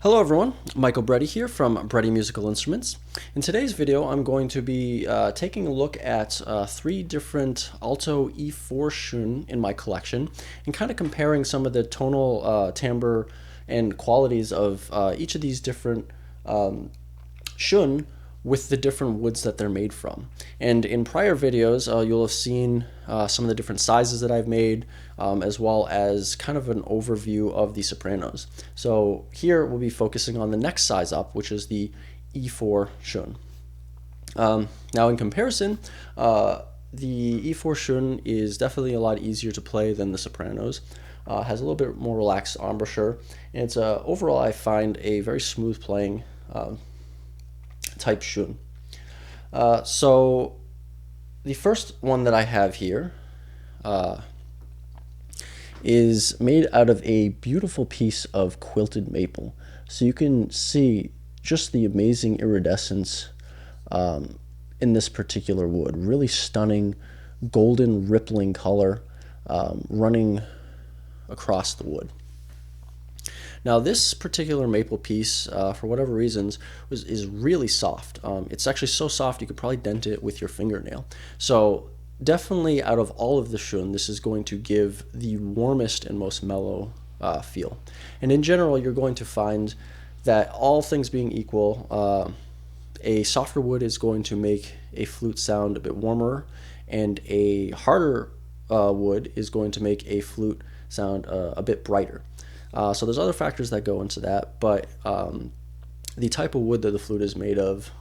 Hello everyone, Michael Breddy here from Breddy Musical Instruments. In today's video I'm going to be taking a look at three different Alto E4 shun in my collection and kind of comparing some of the tonal timbre and qualities of each of these different shun with the different woods that they're made from. And in prior videos, you'll have seen some of the different sizes that I've made, as well as kind of an overview of the sopranos. So here we'll be focusing on the next size up, which is the E4 shun. Now in comparison, the E4 shun is definitely a lot easier to play than the sopranos. Has a little bit more relaxed embouchure, and it's overall I find a very smooth playing type shun. So the first one that I have here is made out of a beautiful piece of quilted maple. So you can see just the amazing iridescence in this particular wood. Really stunning golden rippling color running across the wood. Now this particular maple piece, for whatever reasons, is really soft. It's actually so soft you could probably dent it with your fingernail. So definitely out of all of the shun, this is going to give the warmest and most mellow feel. And in general, you're going to find that all things being equal, a softer wood is going to make a flute sound a bit warmer, and a harder wood is going to make a flute sound a bit brighter. So there's other factors that go into that, but the type of wood that the flute is made of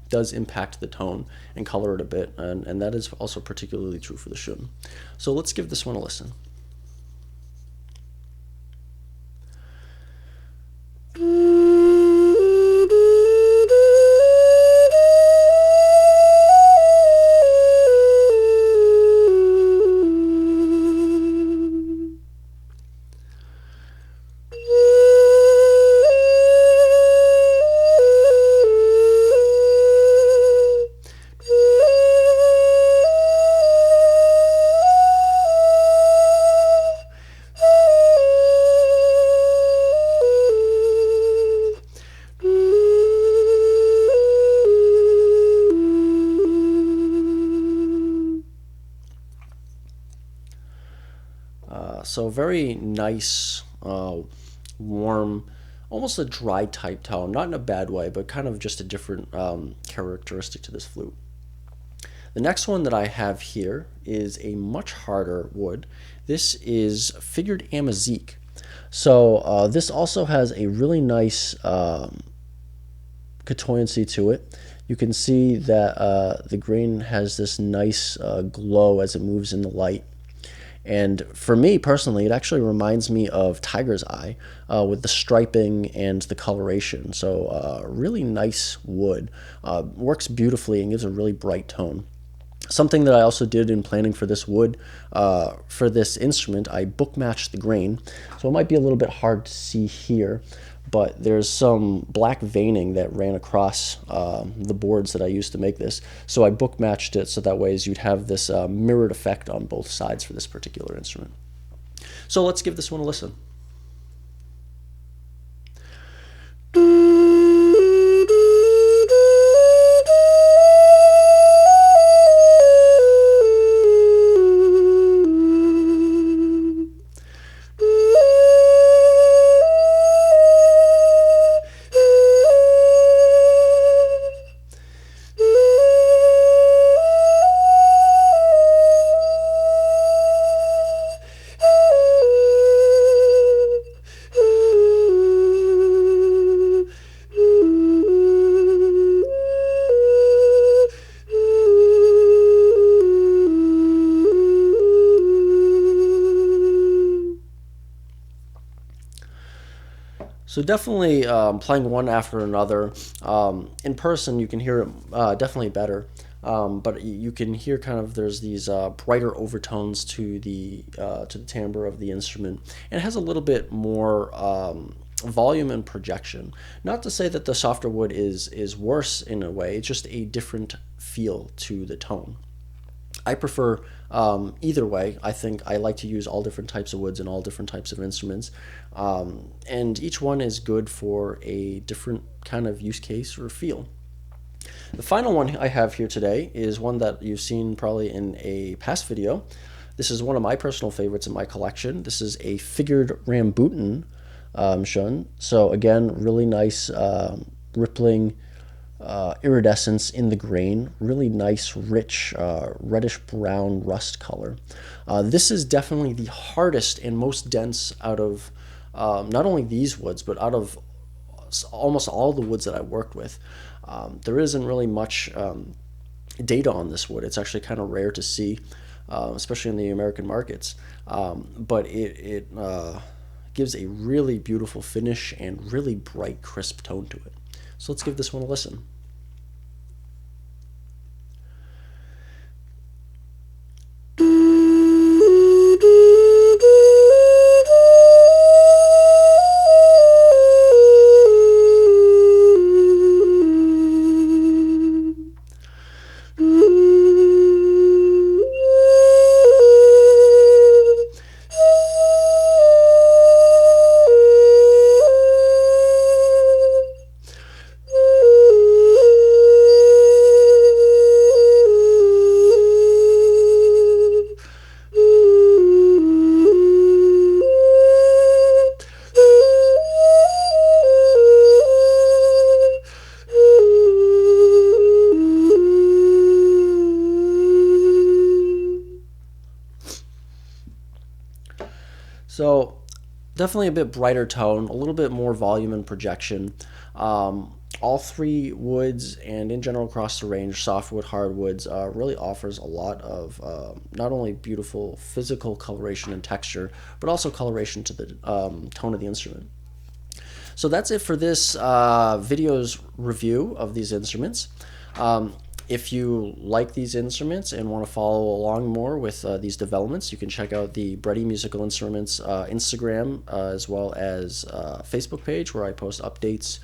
does impact the tone and color it a bit, and that is also particularly true for the shun. So let's give this one a listen. So very nice, warm, almost a dry type tone, not in a bad way, but kind of just a different characteristic to this flute. The next one that I have here is a much harder wood. This is figured amazique. So this also has a really nice chatoyancy to it. You can see that the grain has this nice glow as it moves in the light. And for me personally, it actually reminds me of tiger's eye with the striping and the coloration. So really nice wood. Works beautifully and gives a really bright tone. Something that I also did in planning for this wood, for this instrument, I book matched the grain. So it might be a little bit hard to see here, but there's some black veining that ran across the boards that I used to make this. So I book matched it so that way you'd have this mirrored effect on both sides for this particular instrument. So let's give this one a listen. So definitely playing one after another. In person, you can hear it definitely better, but you can hear kind of there's these brighter overtones to the timbre of the instrument, and it has a little bit more volume and projection. Not to say that the softer wood is worse in a way; it's just a different feel to the tone. I prefer either way. I think I like to use all different types of woods and all different types of instruments. And each one is good for a different kind of use case or feel. The final one I have here today is one that you've seen probably in a past video. This is one of my personal favorites in my collection. This is a figured rambutan shun. So again, really nice rippling iridescence in the grain, really nice, rich, reddish brown rust color. This is definitely the hardest and most dense out of not only these woods, but out of almost all the woods that I worked with. There isn't really much data on this wood. It's actually kind of rare to see, especially in the American markets. But it gives a really beautiful finish and really bright, crisp tone to it. So let's give this one a listen. So definitely a bit brighter tone, a little bit more volume and projection. All three woods and in general across the range, softwood, hardwoods, really offers a lot of not only beautiful physical coloration and texture, but also coloration to the tone of the instrument. So that's it for this video's review of these instruments. If you like these instruments and want to follow along more with these developments, you can check out the Brady Musical Instruments Instagram as well as Facebook page, where I post updates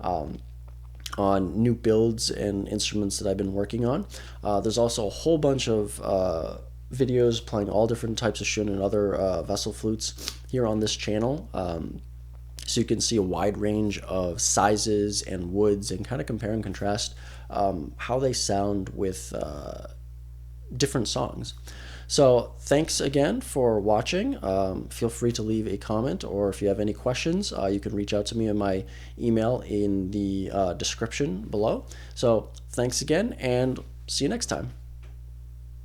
on new builds and instruments that I've been working on. There's also a whole bunch of videos playing all different types of shun and other vessel flutes here on this channel. So you can see a wide range of sizes and woods and kind of compare and contrast how they sound with different songs. So thanks again for watching. Feel free to leave a comment, or if you have any questions, you can reach out to me in my email in the description below. So thanks again, and see you next time.